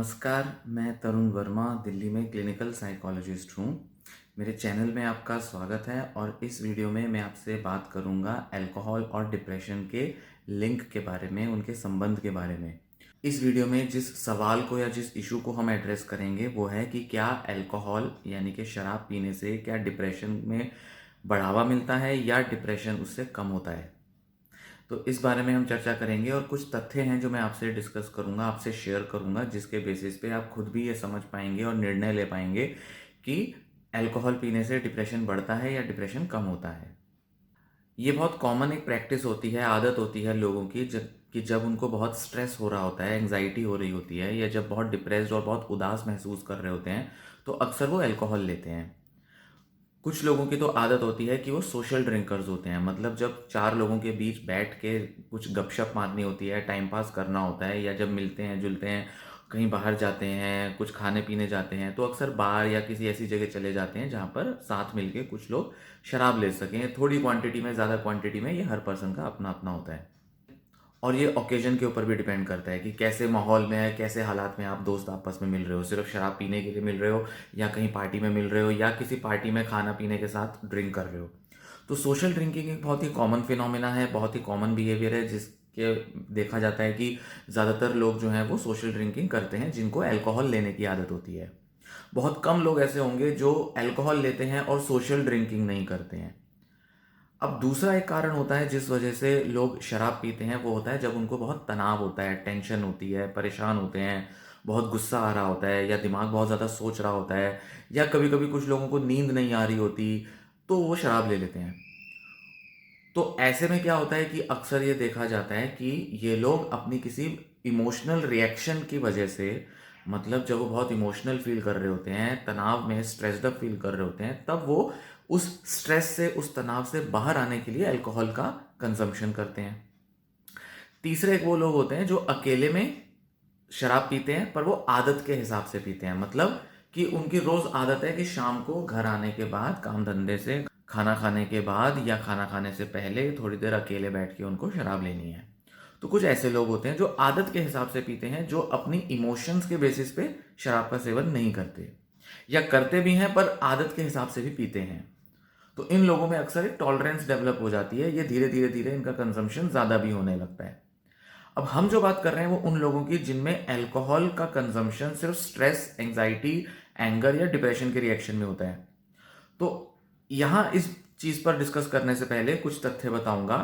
नमस्कार, मैं तरुण वर्मा दिल्ली में क्लिनिकल साइकोलॉजिस्ट हूँ। मेरे चैनल में आपका स्वागत है और इस वीडियो में मैं आपसे बात करूँगा अल्कोहल और डिप्रेशन के लिंक के बारे में, उनके संबंध के बारे में। इस वीडियो में जिस सवाल को या जिस इशू को हम एड्रेस करेंगे वो है कि क्या अल्कोहल यानी कि शराब पीने से क्या डिप्रेशन में बढ़ावा मिलता है या डिप्रेशन उससे कम होता है। तो इस बारे में हम चर्चा करेंगे और कुछ तथ्य हैं जो मैं आपसे डिस्कस करूंगा, आपसे शेयर करूंगा, जिसके बेसिस पे आप खुद भी ये समझ पाएंगे और निर्णय ले पाएंगे कि अल्कोहल पीने से डिप्रेशन बढ़ता है या डिप्रेशन कम होता है। ये बहुत कॉमन एक प्रैक्टिस होती है, आदत होती है लोगों की जब उनको बहुत स्ट्रेस हो रहा होता है, एंग्जाइटी हो रही होती है या जब बहुत डिप्रेस्ड और बहुत उदास महसूस कर रहे होते हैं तो अक्सर वो अल्कोहल लेते हैं। कुछ लोगों की तो आदत होती है कि वो सोशल ड्रिंकर्स होते हैं, मतलब जब चार लोगों के बीच बैठ के कुछ गपशप मारनी होती है, टाइम पास करना होता है, या जब मिलते हैं जुलते हैं, कहीं बाहर जाते हैं, कुछ खाने पीने जाते हैं, तो अक्सर बार या किसी ऐसी जगह चले जाते हैं जहाँ पर साथ मिलके कुछ लोग शराब ले सकें, थोड़ी क्वांटिटी में, ज़्यादा क्वांटिटी में, ये हर पर्सन का अपना अपना होता है। और ये ओकेजन के ऊपर भी डिपेंड करता है कि कैसे माहौल में है, कैसे हालात में आप दोस्त आपस में मिल रहे हो, सिर्फ शराब पीने के लिए मिल रहे हो या कहीं पार्टी में मिल रहे हो या किसी पार्टी में खाना पीने के साथ ड्रिंक कर रहे हो। तो सोशल ड्रिंकिंग एक बहुत ही कॉमन फिनोमिना है, बहुत ही कॉमन बिहेवियर है, जिसके देखा जाता है कि ज़्यादातर लोग जो हैं वो सोशल ड्रिंकिंग करते हैं जिनको अल्कोहल लेने की आदत होती है। बहुत कम लोग ऐसे होंगे जो अल्कोहल लेते हैं और सोशल ड्रिंकिंग नहीं करते हैं। अब दूसरा एक कारण होता है जिस वजह से लोग शराब पीते हैं, वो होता है जब उनको बहुत तनाव होता है, टेंशन होती है, परेशान होते हैं, बहुत गुस्सा आ रहा होता है या दिमाग बहुत ज़्यादा सोच रहा होता है या कभी कभी कुछ लोगों को नींद नहीं आ रही होती, तो वो शराब ले लेते हैं। तो ऐसे में क्या होता है कि अक्सर ये देखा जाता है कि ये लोग अपनी किसी इमोशनल रिएक्शन की वजह से, मतलब जब वो बहुत इमोशनल फील कर रहे होते हैं, तनाव में स्ट्रेस्ड अप फील कर रहे होते हैं, तब वो उस स्ट्रेस से, उस तनाव से बाहर आने के लिए अल्कोहल का कंजम्पशन करते हैं। तीसरे एक वो लोग होते हैं जो अकेले में शराब पीते हैं पर वो आदत के हिसाब से पीते हैं, मतलब कि उनकी रोज आदत है कि शाम को घर आने के बाद, काम धंधे से, खाना खाने के बाद या खाना खाने से पहले थोड़ी देर अकेले बैठ के उनको शराब लेनी है। तो कुछ ऐसे लोग होते हैं जो आदत के हिसाब से पीते हैं, जो अपनी इमोशंस के बेसिस पे शराब का सेवन नहीं करते या करते भी हैं पर आदत के हिसाब से भी पीते हैं। तो इन लोगों में अक्सर एक टॉलरेंस डेवलप हो जाती है, ये धीरे धीरे धीरे इनका कंजम्पशन ज़्यादा भी होने लगता है। अब हम जो बात कर रहे हैं वो उन लोगों की जिनमें अल्कोहल का कंजम्पशन सिर्फ स्ट्रेस, एंजाइटी, एंगर या डिप्रेशन के रिएक्शन में होता है। तो यहाँ इस चीज़ पर डिस्कस करने से पहले कुछ तथ्य बताऊंगा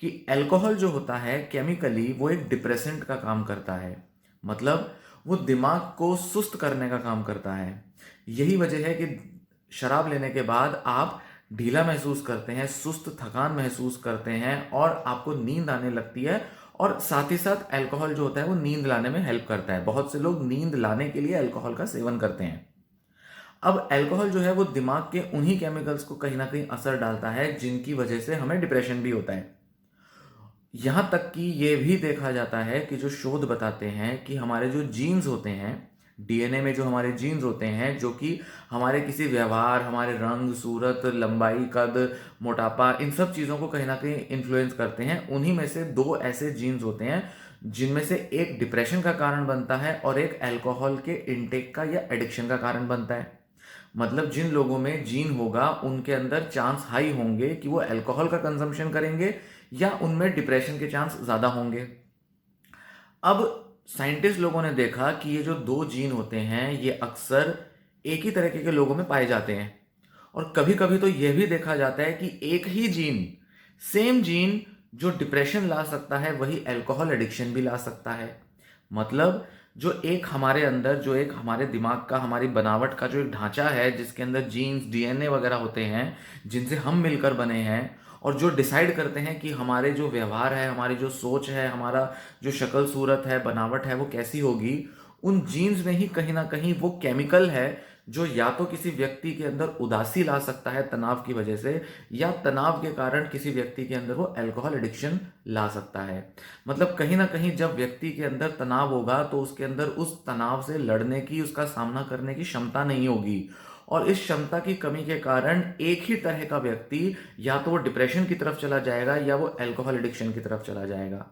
कि अल्कोहल जो होता है केमिकली वो एक डिप्रेसेंट का काम करता है, मतलब वो दिमाग को सुस्त करने का काम करता है। यही वजह है कि शराब लेने के बाद आप ढीला महसूस करते हैं, सुस्त, थकान महसूस करते हैं और आपको नींद आने लगती है। और साथ ही साथ अल्कोहल जो होता है वो नींद लाने में हेल्प करता है। बहुत से लोग नींद लाने के लिए अल्कोहल का सेवन करते हैं। अब अल्कोहल जो है वो दिमाग के उन्हीं केमिकल्स को कहीं ना कहीं असर डालता है जिनकी वजह से हमें डिप्रेशन भी होता है। यहाँ तक कि ये भी देखा जाता है कि जो शोध बताते हैं कि हमारे जो जीन्स होते हैं, डीएनए में जो हमारे जीन्स होते हैं, जो कि हमारे किसी व्यवहार, हमारे रंग, सूरत, लंबाई, कद, मोटापा, इन सब चीज़ों को कहीं ना कहीं इन्फ्लुएंस करते हैं। उन्हीं में से दो ऐसे जीन्स होते हैं जिनमें से एक डिप्रेशन का कारण बनता है और एक अल्कोहल के इनटेक का या एडिक्शन का कारण बनता है। मतलब जिन लोगों में जीन होगा उनके अंदर चांस हाई होंगे कि वो अल्कोहल का कंजम्पशन करेंगे या उनमें डिप्रेशन के चांस ज़्यादा होंगे। अब साइंटिस्ट लोगों ने देखा कि ये जो दो जीन होते हैं ये अक्सर एक ही तरीके के लोगों में पाए जाते हैं। और कभी कभी तो यह भी देखा जाता है कि एक ही जीन, सेम जीन, जो डिप्रेशन ला सकता है वही अल्कोहल एडिक्शन भी ला सकता है। मतलब जो एक हमारे अंदर, जो एक हमारे दिमाग का, हमारी बनावट का जो एक ढांचा है जिसके अंदर जीन्स, डीएनए वगैरह होते हैं जिनसे हम मिलकर बने हैं और जो डिसाइड करते हैं कि हमारे जो व्यवहार है, हमारी जो सोच है, हमारा जो शक्ल सूरत है, बनावट है, वो कैसी होगी, उन जीन्स में ही कहीं ना कहीं वो केमिकल है जो या तो किसी व्यक्ति के अंदर उदासी ला सकता है तनाव की वजह से, या तनाव के कारण किसी व्यक्ति के अंदर वो अल्कोहल एडिक्शन ला सकता है। मतलब कहीं ना कहीं जब व्यक्ति के अंदर तनाव होगा तो उसके अंदर उस तनाव से लड़ने की, उसका सामना करने की क्षमता नहीं होगी और इस क्षमता की कमी के कारण एक ही तरह का व्यक्ति या तो वो डिप्रेशन की तरफ चला जाएगा या वो अल्कोहल एडिक्शन की तरफ चला जाएगा।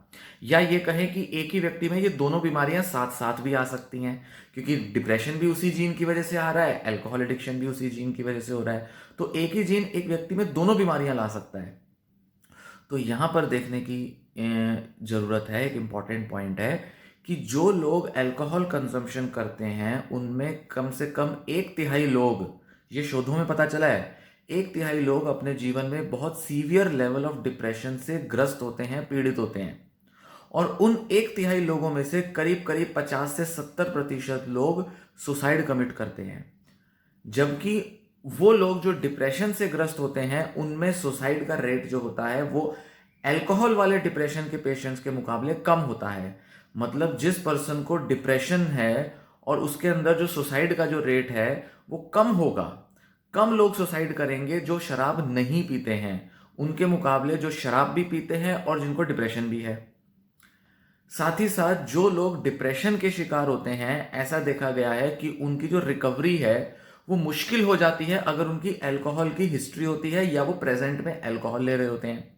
या ये कहें कि एक ही व्यक्ति में ये दोनों बीमारियां साथ साथ भी आ सकती हैं, क्योंकि डिप्रेशन भी उसी जीन की वजह से आ रहा है, अल्कोहल एडिक्शन भी उसी जीन की वजह से हो रहा है। तो एक ही जीन एक व्यक्ति में दोनों बीमारियां ला सकता है। तो यहाँ पर देखने की ज़रूरत है, एक इम्पॉर्टेंट पॉइंट है कि जो लोग अल्कोहल कंजम्पशन करते हैं उनमें कम से कम 1/3 लोग, ये शोधों में पता चला है, 1/3 लोग अपने जीवन में बहुत सीवियर लेवल ऑफ डिप्रेशन से ग्रस्त होते हैं, पीड़ित होते हैं। और उन 1/3 लोगों में से करीब करीब 50 से 70% लोग सुसाइड कमिट करते हैं। जबकि वो लोग जो डिप्रेशन से ग्रस्त होते हैं उनमें सुसाइड का रेट जो होता है वो अल्कोहल वाले डिप्रेशन के पेशेंट्स के मुकाबले कम होता है। मतलब जिस पर्सन को डिप्रेशन है और उसके अंदर जो सुसाइड का जो रेट है वो कम होगा, कम लोग सुसाइड करेंगे जो शराब नहीं पीते हैं उनके मुकाबले जो शराब भी पीते हैं और जिनको डिप्रेशन भी है। साथ ही साथ जो लोग डिप्रेशन के शिकार होते हैं, ऐसा देखा गया है कि उनकी जो रिकवरी है वो मुश्किल हो जाती है अगर उनकी अल्कोहल की हिस्ट्री होती है या वो प्रेजेंट में अल्कोहल ले रहे होते हैं।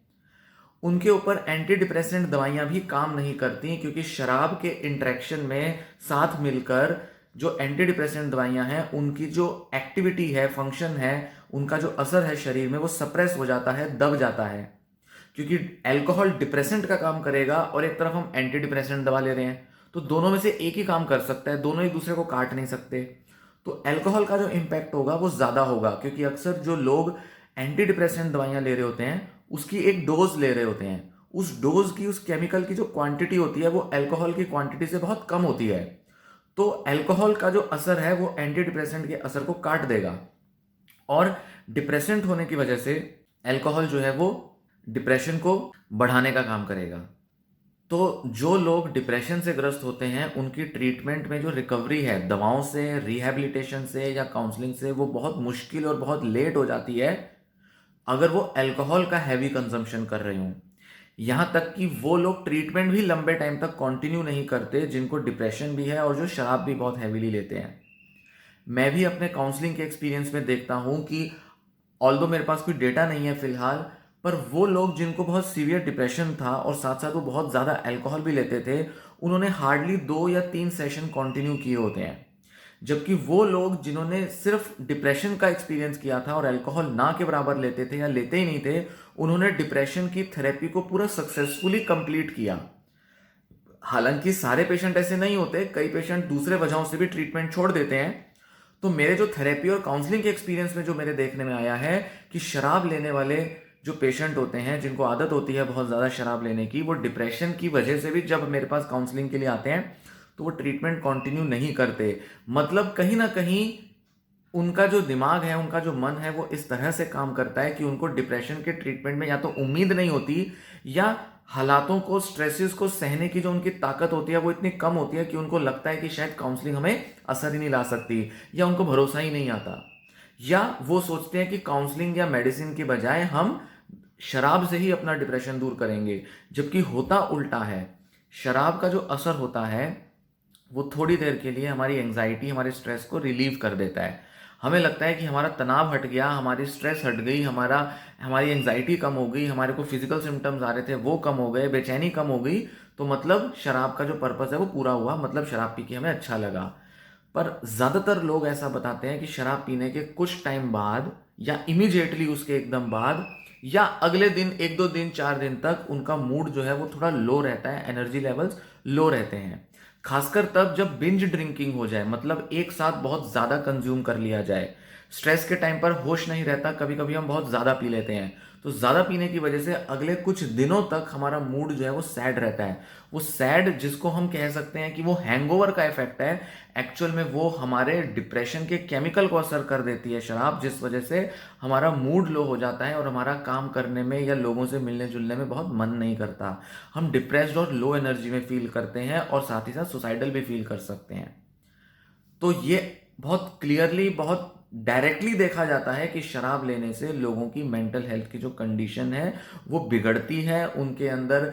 उनके ऊपर एंटी डिप्रेसेंट दवाइयां भी काम नहीं करती, क्योंकि शराब के इंटरेक्शन में साथ मिलकर जो एंटी डिप्रेसेंट दवाइयां हैं उनकी जो एक्टिविटी है, फंक्शन है, उनका जो असर है शरीर में वो सप्रेस हो जाता है, दब जाता है। क्योंकि अल्कोहल डिप्रेसेंट का काम करेगा और एक तरफ हम एंटी डिप्रेसेंट दवा ले रहे हैं, तो दोनों में से एक ही काम कर सकता है, दोनों एक दूसरे को काट नहीं सकते। तो अल्कोहल का जो इम्पैक्ट होगा वो ज़्यादा होगा, क्योंकि अक्सर जो लोग एंटी डिप्रेसेंट दवाइयाँ ले रहे होते हैं उसकी एक डोज ले रहे होते हैं, उस डोज की, उस केमिकल की जो क्वांटिटी होती है वो अल्कोहल की क्वांटिटी से बहुत कम होती है। तो अल्कोहल का जो असर है वो एंटी डिप्रेसेंट के असर को काट देगा और डिप्रेसेंट होने की वजह से अल्कोहल जो है वो डिप्रेशन को बढ़ाने का काम करेगा। तो जो लोग डिप्रेशन से ग्रस्त होते हैं उनकी ट्रीटमेंट में जो रिकवरी है दवाओं से, रिहैबिलिटेशन से या काउंसलिंग से, वो बहुत मुश्किल और बहुत लेट हो जाती है अगर वो अल्कोहल का हैवी कंजम्पशन कर रहे हों। यहाँ तक कि वो लोग ट्रीटमेंट भी लंबे टाइम तक कंटिन्यू नहीं करते जिनको डिप्रेशन भी है और जो शराब भी बहुत हैवीली लेते हैं। मैं भी अपने काउंसलिंग के एक्सपीरियंस में देखता हूँ कि ऑल्दो मेरे पास कोई डेटा नहीं है फिलहाल, पर वो लोग जिनको बहुत सीवियर डिप्रेशन था और साथ साथ वो बहुत ज़्यादा अल्कोहल भी लेते थे, उन्होंने हार्डली 2 या 3 सेशन कंटिन्यू किए होते हैं। जबकि वो लोग जिन्होंने सिर्फ डिप्रेशन का एक्सपीरियंस किया था और अल्कोहल ना के बराबर लेते थे या लेते ही नहीं थे, उन्होंने डिप्रेशन की थेरेपी को पूरा सक्सेसफुली कंप्लीट किया। हालांकि सारे पेशेंट ऐसे नहीं होते, कई पेशेंट दूसरे वजहों से भी ट्रीटमेंट छोड़ देते हैं। तो मेरे जो थेरेपी और काउंसलिंग के एक्सपीरियंस में जो मेरे देखने में आया है कि शराब लेने वाले जो पेशेंट होते हैं जिनको आदत होती है बहुत ज़्यादा शराब लेने की, वो डिप्रेशन की वजह से भी जब मेरे पास काउंसलिंग के लिए आते हैं तो वो ट्रीटमेंट कंटिन्यू नहीं करते। मतलब कहीं ना कहीं उनका जो दिमाग है, उनका जो मन है वो इस तरह से काम करता है कि उनको डिप्रेशन के ट्रीटमेंट में या तो उम्मीद नहीं होती या हालातों को, स्ट्रेसेस को सहने की जो उनकी ताकत होती है वो इतनी कम होती है कि उनको लगता है कि शायद काउंसलिंग हमें असर ही नहीं ला सकती, या उनको भरोसा ही नहीं आता, या वो सोचते हैं कि काउंसलिंग या मेडिसिन की बजाय हम शराब से ही अपना डिप्रेशन दूर करेंगे। जबकि होता उल्टा है। शराब का जो असर होता है वो थोड़ी देर के लिए हमारी एंजाइटी, हमारे स्ट्रेस को रिलीव कर देता है। हमें लगता है कि हमारा तनाव हट गया, हमारी स्ट्रेस हट गई, हमारी एंजाइटी कम हो गई, हमारे को फिजिकल सिम्टम्स आ रहे थे वो कम हो गए, बेचैनी कम हो गई, तो मतलब शराब का जो पर्पस है वो पूरा हुआ, मतलब शराब पी के हमें अच्छा लगा। पर ज़्यादातर लोग ऐसा बताते हैं कि शराब पीने के कुछ टाइम बाद या इमीडिएटली उसके एकदम बाद या अगले दिन 1-2 दिन 4 दिन तक उनका मूड जो है वो थोड़ा लो रहता है, एनर्जी लेवल्स लो रहते हैं। खासकर तब जब बिंज ड्रिंकिंग हो जाए, मतलब एक साथ बहुत ज़्यादा कंज्यूम कर लिया जाए। स्ट्रेस के टाइम पर होश नहीं रहता, कभी कभी हम बहुत ज़्यादा पी लेते हैं, तो ज़्यादा पीने की वजह से अगले कुछ दिनों तक हमारा मूड जो है वो सैड रहता है। वो सैड, जिसको हम कह सकते हैं कि वो हैंगओवर का इफेक्ट है, एक्चुअल में वो हमारे डिप्रेशन के केमिकल को असर कर देती है शराब, जिस वजह से हमारा मूड लो हो जाता है और हमारा काम करने में या लोगों से मिलने जुलने में बहुत मन नहीं करता। हम डिप्रेस्ड और लो एनर्जी में फील करते हैं और साथ ही साथ सुसाइडल भी फील कर सकते हैं। तो ये बहुत क्लियरली, बहुत डायरेक्टली देखा जाता है कि शराब लेने से लोगों की मेंटल हेल्थ की जो कंडीशन है वो बिगड़ती है, उनके अंदर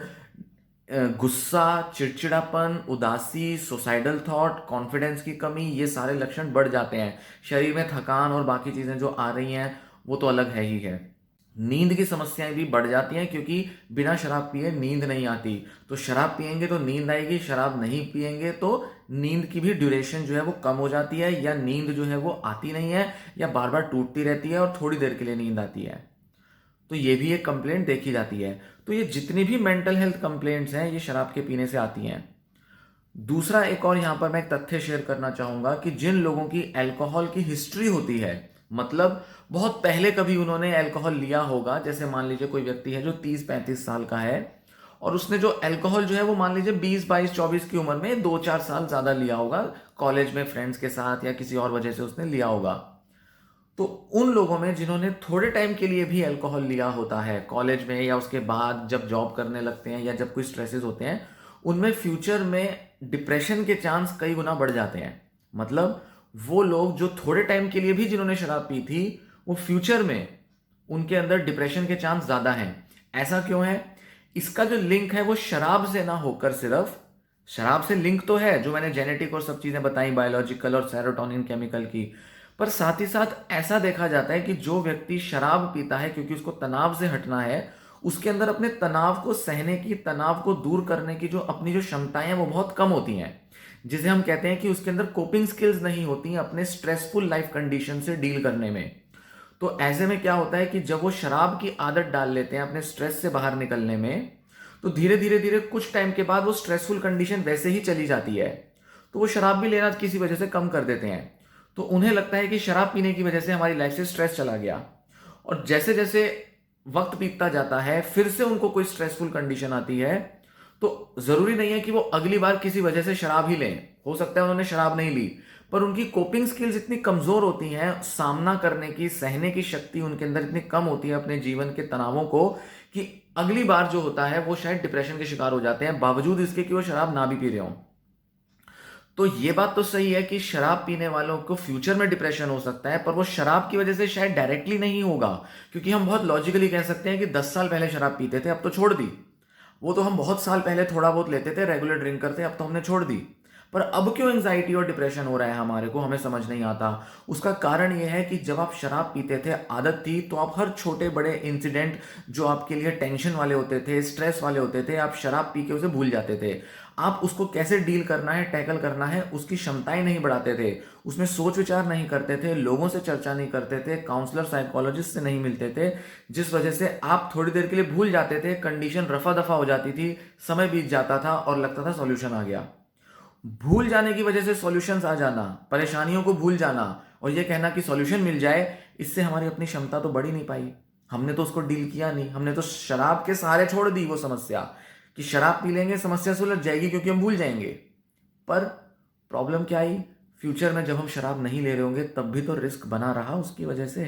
गुस्सा, चिड़चिड़ापन, उदासी, सुसाइडल थॉट, कॉन्फिडेंस की कमी, ये सारे लक्षण बढ़ जाते हैं। शरीर में थकान और बाकी चीज़ें जो आ रही हैं वो तो अलग है ही है। नींद की समस्याएं भी बढ़ जाती हैं क्योंकि बिना शराब पिए नींद नहीं आती। तो शराब पिएंगे तो नींद आएगी, शराब नहीं पिएंगे तो नींद की भी ड्यूरेशन जो है वो कम हो जाती है, या नींद जो है वो आती नहीं है, या बार बार टूटती रहती है और थोड़ी देर के लिए नींद आती है। तो ये भी एक कंप्लेंट देखी जाती है। तो ये जितनी भी मेंटल हेल्थ कंप्लेंट्स हैं ये शराब के पीने से आती हैं। दूसरा एक और यहाँ पर मैं एक तथ्य शेयर करना चाहूंगा कि जिन लोगों की अल्कोहल की हिस्ट्री होती है, मतलब बहुत पहले कभी उन्होंने अल्कोहल लिया होगा, जैसे मान लीजिए कोई व्यक्ति है जो 30-35 साल का है और उसने जो अल्कोहल जो है वो मान लीजिए 20-22-24 की उम्र में 2-4 साल ज्यादा लिया होगा, कॉलेज में फ्रेंड्स के साथ या किसी और वजह से उसने लिया होगा। तो उन लोगों में जिन्होंने थोड़े टाइम के लिए भी अल्कोहल लिया होता है कॉलेज में या उसके बाद जब जॉब करने लगते हैं या जब कोई स्ट्रेसेस होते हैं, उनमें फ्यूचर में डिप्रेशन के चांस कई गुना बढ़ जाते हैं। मतलब वो लोग जो थोड़े टाइम के लिए भी जिन्होंने शराब पी थी, वो फ्यूचर में उनके अंदर डिप्रेशन के चांस ज्यादा हैं। ऐसा क्यों है? इसका जो लिंक है वो शराब से ना होकर, सिर्फ शराब से लिंक तो है जो मैंने जेनेटिक और सब चीजें बताई, बायोलॉजिकल और सेरोटोनिन केमिकल की, पर साथ ही साथ ऐसा देखा जाता है कि जो व्यक्ति शराब पीता है क्योंकि उसको तनाव से हटना है, उसके अंदर अपने तनाव को सहने की, तनाव को दूर करने की जो अपनी जो क्षमताएं हैं वो बहुत कम होती हैं, जिसे हम कहते हैं कि उसके अंदर कोपिंग स्किल्स नहीं होती अपने स्ट्रेसफुल लाइफ कंडीशन से डील करने में। तो ऐसे में क्या होता है कि जब वो शराब की आदत डाल लेते हैं अपने स्ट्रेस से बाहर निकलने में, तो धीरे धीरे धीरे कुछ टाइम के बाद वो स्ट्रेसफुल कंडीशन वैसे ही चली जाती है, तो वो शराब भी लेना किसी वजह से कम कर देते हैं। तो उन्हें लगता है कि शराब पीने की वजह से हमारी लाइफ से स्ट्रेस चला गया, और जैसे जैसे वक्त बीतता जाता है फिर से उनको कोई स्ट्रेसफुल कंडीशन आती है, तो जरूरी नहीं है कि वो अगली बार किसी वजह से शराब ही लें। हो सकता है उन्होंने शराब नहीं ली, पर उनकी कोपिंग स्किल्स इतनी कमजोर होती हैं, सामना करने की, सहने की शक्ति उनके अंदर इतनी कम होती है अपने जीवन के तनावों को, कि अगली बार जो होता है वो शायद डिप्रेशन के शिकार हो जाते हैं, बावजूद इसके कि वो शराब ना भी पी रहे हों। तो ये बात तो सही है कि शराब पीने वालों को फ्यूचर में डिप्रेशन हो सकता है, पर वो शराब की वजह से शायद डायरेक्टली नहीं होगा, क्योंकि हम बहुत लॉजिकली कह सकते हैं कि 10 साल पहले शराब पीते थे, अब तो छोड़ दी। वो तो हम बहुत साल पहले थोड़ा बहुत लेते थे, रेगुलर ड्रिंक करते, अब तो हमने छोड़ दी। पर अब क्यों एंजाइटी और डिप्रेशन हो रहा है हमारे को, हमें समझ नहीं आता। उसका कारण यह है कि जब आप शराब पीते थे, आदत थी, तो आप हर छोटे बड़े इंसिडेंट जो आपके लिए टेंशन वाले होते थे, स्ट्रेस वाले होते थे, आप शराब पी के उसे भूल जाते थे। आप उसको कैसे डील करना है, टैकल करना है, उसकी क्षमताएं नहीं बढ़ाते थे, उसमें सोच विचार नहीं करते थे, लोगों से चर्चा नहीं करते थे, काउंसलर साइकोलॉजिस्ट से नहीं मिलते थे, जिस वजह से आप थोड़ी देर के लिए भूल जाते थे, कंडीशन रफा दफा हो जाती थी, समय बीत जाता था और लगता था सॉल्यूशन आ गया। भूल जाने की वजह से सॉल्यूशंस आ जाना, परेशानियों को भूल जाना और ये कहना कि सॉल्यूशन मिल जाए, इससे हमारी अपनी क्षमता तो बढ़ ही नहीं पाई। हमने तो उसको डील किया नहीं, हमने तो शराब के सहारे छोड़ दी वो समस्या, कि शराब पी लेंगे समस्या सुलझ जाएगी क्योंकि हम भूल जाएंगे। पर प्रॉब्लम क्या आई? फ्यूचर में जब हम शराब नहीं ले रहे होंगे तब भी तो रिस्क बना रहा उसकी वजह से।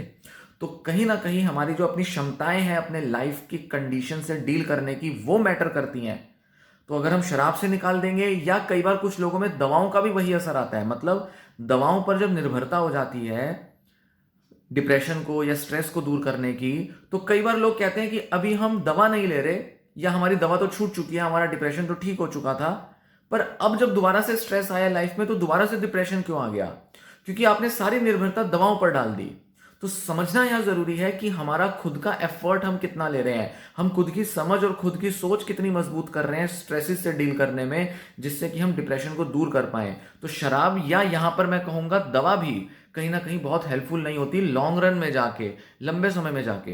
तो कहीं ना कहीं हमारी जो अपनी क्षमताएं हैं अपने लाइफ की कंडीशन से डील करने की, वो मैटर करती हैं। तो अगर हम शराब से निकाल देंगे, या कई बार कुछ लोगों में दवाओं का भी वही असर आता है, मतलब दवाओं पर जब निर्भरता हो जाती है डिप्रेशन को या स्ट्रेस को दूर करने की, तो कई बार लोग कहते हैं कि अभी हम दवा नहीं ले रहे, या हमारी दवा तो छूट चुकी है, हमारा डिप्रेशन तो ठीक हो चुका था, पर अब जब दोबारा से स्ट्रेस आया लाइफ में तो दोबारा से डिप्रेशन क्यों आ गया? क्योंकि आपने सारी निर्भरता दवाओं पर डाल दी। तो समझना यह जरूरी है कि हमारा खुद का एफर्ट हम कितना ले रहे हैं, हम खुद की समझ और खुद की सोच कितनी मजबूत कर रहे हैं स्ट्रेसेस से डील करने में, जिससे कि हम डिप्रेशन को दूर कर पाए। तो शराब, या यहां पर मैं कहूंगा दवा भी कहीं ना कहीं बहुत हेल्पफुल नहीं होती लॉन्ग रन में जाके, लंबे समय में जाके।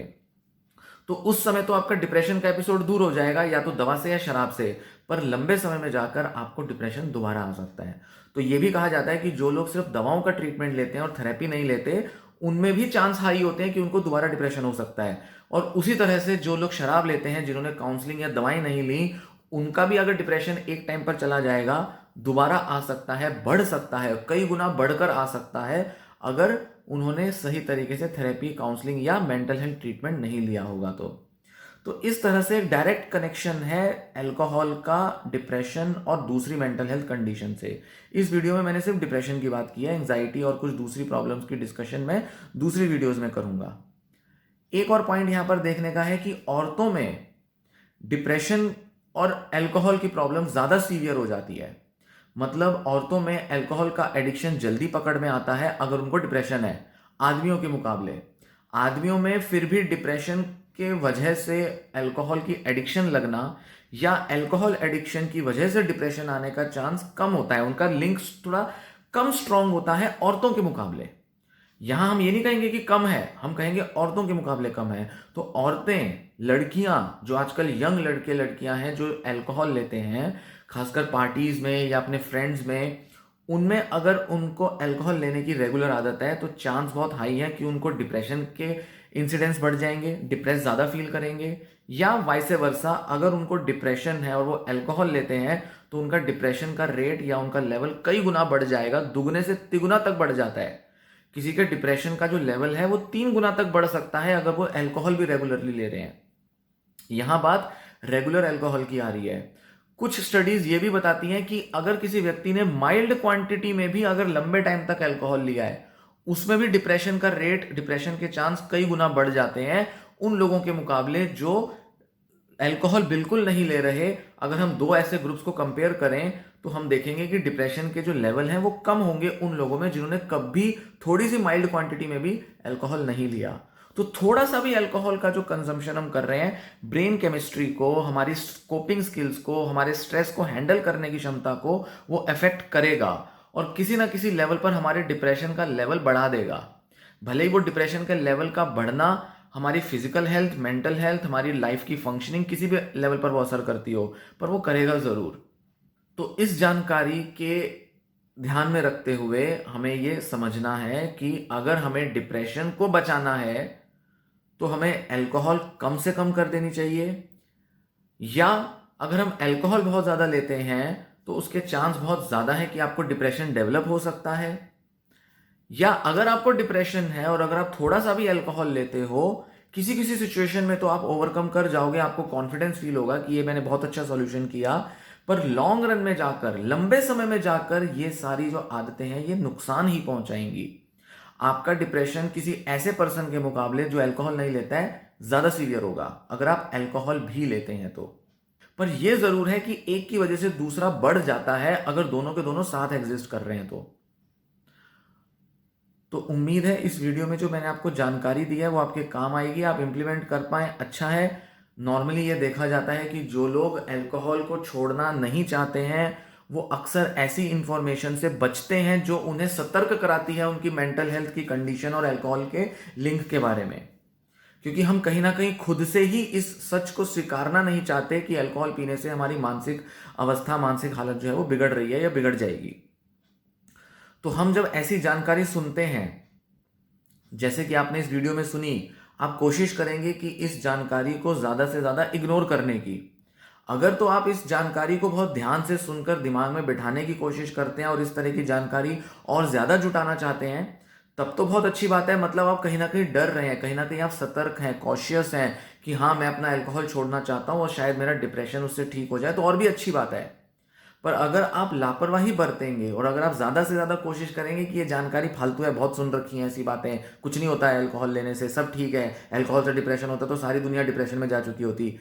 तो उस समय तो आपका डिप्रेशन का एपिसोड दूर हो जाएगा, या तो दवा से या शराब से, पर लंबे समय में जाकर आपको डिप्रेशन दोबारा आ सकता है। तो यह भी कहा जाता है कि जो लोग सिर्फ दवाओं का ट्रीटमेंट लेते हैं और थेरेपी नहीं लेते, उनमें भी चांस हाई होते हैं कि उनको दोबारा डिप्रेशन हो सकता है। और उसी तरह से जो लोग शराब लेते हैं, जिन्होंने काउंसलिंग या दवाएं नहीं ली, उनका भी अगर डिप्रेशन एक टाइम पर चला जाएगा, दोबारा आ सकता है, बढ़ सकता है, कई गुना बढ़कर आ सकता है, अगर उन्होंने सही तरीके से थेरेपी, काउंसलिंग या मेंटल हेल्थ ट्रीटमेंट नहीं लिया होगा। तो इस तरह से एक डायरेक्ट कनेक्शन है अल्कोहल का डिप्रेशन और दूसरी मेंटल हेल्थ कंडीशन से। इस वीडियो में मैंने सिर्फ डिप्रेशन की बात की है, एंजाइटी और कुछ दूसरी प्रॉब्लम्स की डिस्कशन मैं दूसरी वीडियोस में करूंगा। एक और पॉइंट यहां पर देखने का है कि औरतों में डिप्रेशन और अल्कोहल की प्रॉब्लम ज़्यादा सीवियर हो जाती है। मतलब औरतों में अल्कोहल का एडिक्शन जल्दी पकड़ में आता है अगर उनको डिप्रेशन है, आदमियों के मुकाबले। आदमियों में फिर भी डिप्रेशन के वजह से अल्कोहल की एडिक्शन लगना या अल्कोहल एडिक्शन की वजह से डिप्रेशन आने का चांस कम होता है, उनका लिंक्स थोड़ा कम स्ट्रांग होता है औरतों के मुकाबले। यहां हम ये नहीं कहेंगे कि कम है, हम कहेंगे औरतों के मुकाबले कम है। तो औरतें, लड़कियां, जो आजकल यंग लड़के लड़कियां हैं जो अल्कोहल लेते हैं, खासकर पार्टीज में या अपने फ्रेंड्स में, उनमें अगर उनको अल्कोहल लेने की रेगुलर आदत है तो चांस बहुत हाई है कि उनको डिप्रेशन के इंसिडेंट्स बढ़ जाएंगे, डिप्रेस ज़्यादा फील करेंगे। या वाइस वर्सा, अगर उनको डिप्रेशन है और वो अल्कोहल लेते हैं तो उनका डिप्रेशन का रेट या उनका लेवल कई गुना बढ़ जाएगा, दुगने से तिगुना तक बढ़ जाता है। किसी के डिप्रेशन का जो लेवल है वो 3 गुना तक बढ़ सकता है अगर वो अल्कोहल भी रेगुलरली ले रहे हैं। यहां बात रेगुलर अल्कोहल की आ रही है। कुछ स्टडीज ये भी बताती हैं कि अगर किसी व्यक्ति ने माइल्ड क्वांटिटी में भी अगर लंबे टाइम तक अल्कोहल लिया है, उसमें भी डिप्रेशन का रेट, डिप्रेशन के चांस कई गुना बढ़ जाते हैं उन लोगों के मुकाबले जो अल्कोहल बिल्कुल नहीं ले रहे। अगर हम दो ऐसे ग्रुप्स को कंपेयर करें तो हम देखेंगे कि डिप्रेशन के जो लेवल हैं वो कम होंगे उन लोगों में जिन्होंने कभी थोड़ी सी माइल्ड क्वांटिटी में भी अल्कोहल नहीं लिया। तो थोड़ा सा भी अल्कोहल का जो कंजम्पशन हम कर रहे हैं, ब्रेन केमिस्ट्री को, हमारी कोपिंग स्किल्स को, हमारे स्ट्रेस को हैंडल करने की क्षमता को वो अफेक्ट करेगा और किसी ना किसी लेवल पर हमारे डिप्रेशन का लेवल बढ़ा देगा। भले ही वो डिप्रेशन के लेवल का बढ़ना हमारी फिजिकल हेल्थ, मेंटल हेल्थ, हमारी लाइफ की फंक्शनिंग किसी भी लेवल पर वो असर करती हो, पर वो करेगा जरूर। तो इस जानकारी के ध्यान में रखते हुए हमें ये समझना है कि अगर हमें डिप्रेशन को बचाना है तो हमें अल्कोहल कम से कम कर देनी चाहिए, या अगर हम अल्कोहल बहुत ज़्यादा लेते हैं तो उसके चांस बहुत ज़्यादा है कि आपको डिप्रेशन डेवलप हो सकता है। या अगर आपको डिप्रेशन है और अगर आप थोड़ा सा भी अल्कोहल लेते हो, किसी किसी सिचुएशन में तो आप ओवरकम कर जाओगे, आपको कॉन्फिडेंस फील होगा कि ये मैंने बहुत अच्छा सॉल्यूशन किया, पर लॉन्ग रन में जाकर, लंबे समय में जाकर ये सारी जो आदतें हैं ये नुकसान ही पहुंचाएंगी। आपका डिप्रेशन किसी ऐसे पर्सन के मुकाबले जो अल्कोहल नहीं लेता है ज्यादा सीवियर होगा अगर आप अल्कोहल भी लेते हैं तो। पर यह जरूर है कि एक की वजह से दूसरा बढ़ जाता है अगर दोनों के दोनों साथ एग्जिस्ट कर रहे हैं तो उम्मीद है इस वीडियो में जो मैंने आपको जानकारी दी है वो आपके काम आएगी, आप इंप्लीमेंट कर पाए, अच्छा है। नॉर्मली ये देखा जाता है कि जो लोग अल्कोहल को छोड़ना नहीं चाहते हैं वो अक्सर ऐसी इंफॉर्मेशन से बचते हैं जो उन्हें सतर्क कराती है उनकी मेंटल हेल्थ की कंडीशन और अल्कोहल के लिंक के बारे में। क्योंकि हम कहीं ना कहीं खुद से ही इस सच को स्वीकारना नहीं चाहते कि अल्कोहल पीने से हमारी मानसिक अवस्था, मानसिक हालत जो है वो बिगड़ रही है या बिगड़ जाएगी। तो हम जब ऐसी जानकारी सुनते हैं जैसे कि आपने इस वीडियो में सुनी, आप कोशिश करेंगे कि इस जानकारी को ज्यादा से ज्यादा इग्नोर करने की। अगर तो आप इस जानकारी को बहुत ध्यान से सुनकर दिमाग में बिठाने की कोशिश करते हैं और इस तरह की जानकारी और ज्यादा जुटाना चाहते हैं तब तो बहुत अच्छी बात है। मतलब आप कहीं ना कहीं डर रहे हैं, कहीं ना कहीं आप सतर्क हैं, कॉशियस हैं कि हाँ मैं अपना अल्कोहल छोड़ना चाहता हूं और शायद मेरा डिप्रेशन उससे ठीक हो जाए, तो और भी अच्छी बात है। पर अगर आप लापरवाही बरतेंगे और अगर आप ज्यादा से ज्यादा कोशिश करेंगे कि ये जानकारी फालतू है, बहुत सुन रखी है ऐसी बातें, कुछ नहीं होता है अल्कोहल लेने से, सब ठीक है, अल्कोहल से डिप्रेशन होता तो सारी दुनिया डिप्रेशन में जा चुकी होती,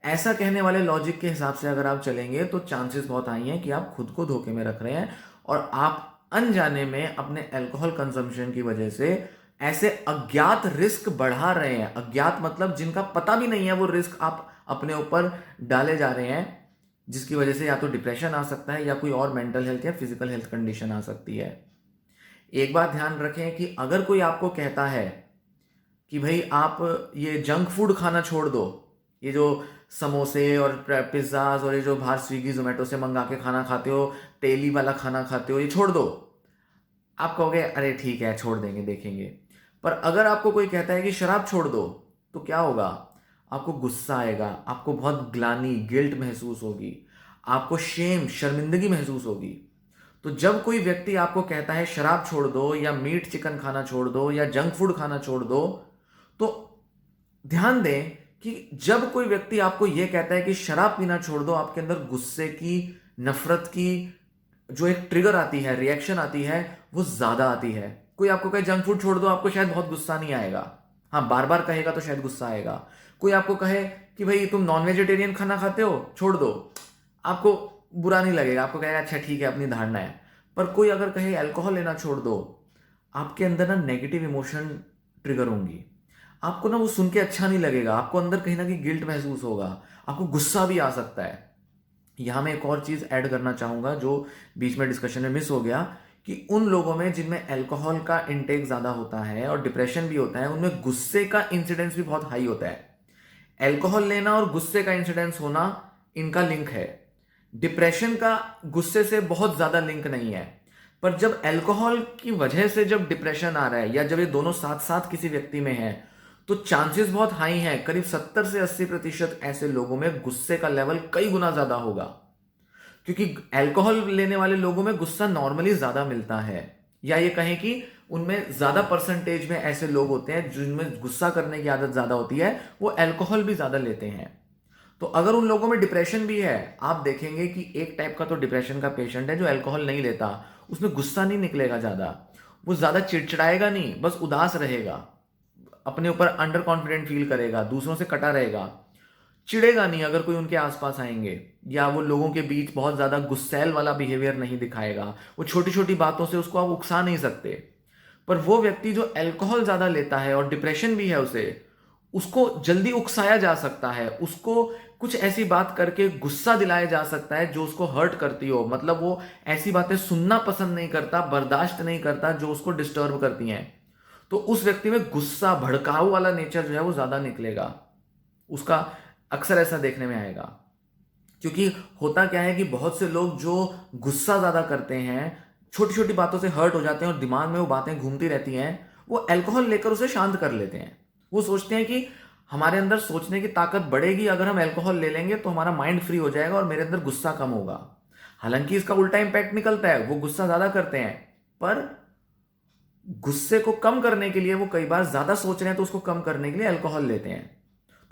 ऐसा कहने वाले लॉजिक के हिसाब से अगर आप चलेंगे तो चांसेस बहुत हाई हैं कि आप खुद को धोखे में रख रहे हैं और आप अनजाने में अपने अल्कोहल कंजम्पशन की वजह से ऐसे अज्ञात रिस्क बढ़ा रहे हैं। अज्ञात मतलब जिनका पता भी नहीं है वो रिस्क आप अपने ऊपर डाले जा रहे हैं, जिसकी वजह से या तो डिप्रेशन आ सकता है या कोई और मेंटल हेल्थ या फिजिकल हेल्थ कंडीशन आ सकती है। एक बात ध्यान रखें कि अगर कोई आपको कहता है कि भाई आप ये जंक फूड खाना छोड़ दो, ये जो समोसे और पिज्ज़ाज और ये जो बाहर स्विगी जोमेटो से मंगा के खाना खाते हो, तेली वाला खाना खाते हो, ये छोड़ दो, आप कहोगे अरे ठीक है छोड़ देंगे, देखेंगे। पर अगर आपको कोई कहता है कि शराब छोड़ दो तो क्या होगा? आपको गुस्सा आएगा, आपको बहुत ग्लानी, गिल्ट महसूस होगी, आपको शेम, शर्मिंदगी महसूस होगी। तो जब कोई व्यक्ति आपको कहता है शराब छोड़ दो या मीट चिकन खाना छोड़ दो या जंक फूड खाना छोड़ दो, तो ध्यान दें कि जब कोई व्यक्ति आपको यह कहता है कि शराब पीना छोड़ दो, आपके अंदर गुस्से की, नफरत की जो एक ट्रिगर आती है, रिएक्शन आती है, वो ज्यादा आती है। कोई आपको कहे जंक फूड छोड़ दो, आपको शायद बहुत गुस्सा नहीं आएगा, हाँ बार बार कहेगा तो शायद गुस्सा आएगा। कोई आपको कहे कि भाई तुम नॉन वेजिटेरियन खाना खाते हो, छोड़ दो, आपको बुरा नहीं लगेगा, आपको कहेगा अच्छा ठीक है, अपनी धारणा है। पर कोई अगर कहे अल्कोहल लेना छोड़ दो, आपके अंदर ना नेगेटिव इमोशन ट्रिगर होंगी, आपको ना वो सुन के अच्छा नहीं लगेगा, आपको अंदर कहीं ना कहीं गिल्ट महसूस होगा, आपको गुस्सा भी आ सकता है। यहां मैं एक और चीज ऐड करना चाहूंगा जो बीच में डिस्कशन में मिस हो गया, कि उन लोगों में जिनमें अल्कोहल का इंटेक ज्यादा होता है और डिप्रेशन भी होता है, उनमें गुस्से का इंसिडेंस भी बहुत हाई होता है। अल्कोहल लेना और गुस्से का इंसिडेंस होना, इनका लिंक है। डिप्रेशन का गुस्से से बहुत ज्यादा लिंक नहीं है। पर जब अल्कोहल की वजह से जब डिप्रेशन आ रहा है, या जब ये दोनों साथ साथ किसी व्यक्ति में है, तो चांसेस बहुत हाई हैं, करीब 70 से 80% ऐसे लोगों में गुस्से का लेवल कई गुना ज्यादा होगा। क्योंकि अल्कोहल लेने वाले लोगों में गुस्सा नॉर्मली ज्यादा मिलता है, या ये कहें कि उनमें ज्यादा परसेंटेज में ऐसे लोग होते हैं जिनमें गुस्सा करने की आदत ज्यादा होती है, वो अल्कोहल भी ज्यादा लेते हैं। तो अगर उन लोगों में डिप्रेशन भी है, आप देखेंगे कि एक टाइप का तो डिप्रेशन का पेशेंट है जो अल्कोहल नहीं लेता, उसमें गुस्सा नहीं निकलेगा ज्यादा, वो ज्यादा चिड़चिड़ाएगा नहीं, बस उदास रहेगा, अपने ऊपर अंडर कॉन्फिडेंट फील करेगा, दूसरों से कटा रहेगा, चिढ़ेगा नहीं अगर कोई उनके आसपास आएंगे, या वो लोगों के बीच बहुत ज्यादा गुस्सैल वाला बिहेवियर नहीं दिखाएगा, वो छोटी छोटी बातों से उसको आप उकसा नहीं सकते। पर वो व्यक्ति जो अल्कोहल ज्यादा लेता है और डिप्रेशन भी है उसे, उसको जल्दी उकसाया जा सकता है, उसको कुछ ऐसी बात करके गुस्सा दिलाया जा सकता है जो उसको हर्ट करती हो, मतलब वो ऐसी बातें सुनना पसंद नहीं करता, बर्दाश्त नहीं करता जो उसको डिस्टर्ब करती हैं। तो उस व्यक्ति में गुस्सा, भड़काऊ वाला नेचर जो है वो ज्यादा निकलेगा, उसका अक्सर ऐसा देखने में आएगा। क्योंकि होता क्या है कि बहुत से लोग जो गुस्सा ज्यादा करते हैं, छोटी छोटी बातों से हर्ट हो जाते हैं और दिमाग में वो बातें घूमती रहती हैं, वो अल्कोहल लेकर उसे शांत कर लेते हैं। वो सोचते हैं कि हमारे अंदर सोचने की ताकत बढ़ेगी, अगर हम अल्कोहल ले लेंगे तो हमारा माइंड फ्री हो जाएगा और मेरे अंदर गुस्सा कम होगा। हालांकि इसका उल्टा इंपैक्ट निकलता है, वो गुस्सा ज्यादा करते हैं, पर गुस्से को कम करने के लिए वो कई बार ज्यादा सोच रहे हैं तो उसको कम करने के लिए अल्कोहल लेते हैं।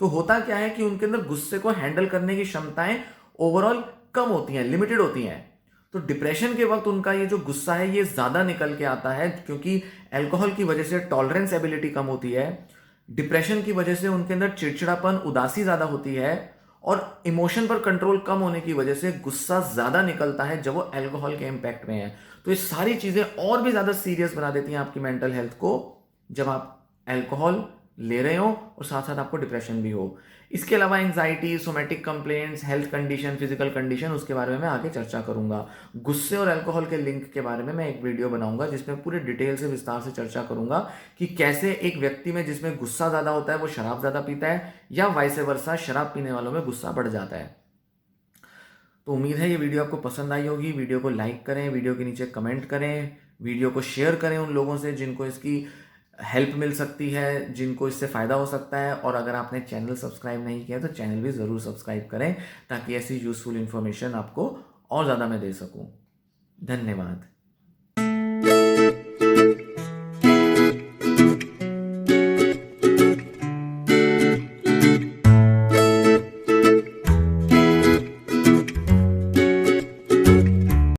तो होता क्या है कि उनके अंदर गुस्से को हैंडल करने की क्षमताएं ओवरऑल कम होती हैं, लिमिटेड होती हैं। तो डिप्रेशन के वक्त उनका ये जो गुस्सा है ये ज्यादा निकल के आता है, क्योंकि अल्कोहल की वजह से टॉलरेंस एबिलिटी कम होती है, डिप्रेशन की वजह से उनके अंदर चिड़चिड़ापन, उदासी ज्यादा होती है, और इमोशन पर कंट्रोल कम होने की वजह से गुस्सा ज्यादा निकलता है जब वो अल्कोहल के इंपैक्ट में है। तो ये सारी चीजें और भी ज्यादा सीरियस बना देती हैं आपकी मेंटल हेल्थ को, जब आप अल्कोहल ले रहे हो और साथ साथ आपको डिप्रेशन भी हो। इसके अलावा anxiety, somatic complaints, health condition, physical condition, उसके बारे में मैं आगे चर्चा करूंगा। गुस्से और अल्कोहल के लिंक के बारे में मैं एक वीडियो बनाऊंगा जिसमें पूरे डिटेल से विस्तार से चर्चा करूंगा कि कैसे एक व्यक्ति में जिसमें गुस्सा ज्यादा होता है वो शराब ज्यादा पीता है, या वाइस वर्सा शराब पीने वालों में गुस्सा बढ़ जाता है। तो उम्मीद है ये वीडियो आपको पसंद आई होगी। वीडियो को लाइक करें, वीडियो के नीचे कमेंट करें, वीडियो को शेयर करें उन लोगों से जिनको इसकी हेल्प मिल सकती है, जिनको इससे फ़ायदा हो सकता है। और अगर आपने चैनल सब्सक्राइब नहीं किया तो चैनल भी ज़रूर सब्सक्राइब करें, ताकि ऐसी यूज़फुल इन्फॉर्मेशन आपको और ज़्यादा मैं दे सकूं। धन्यवाद।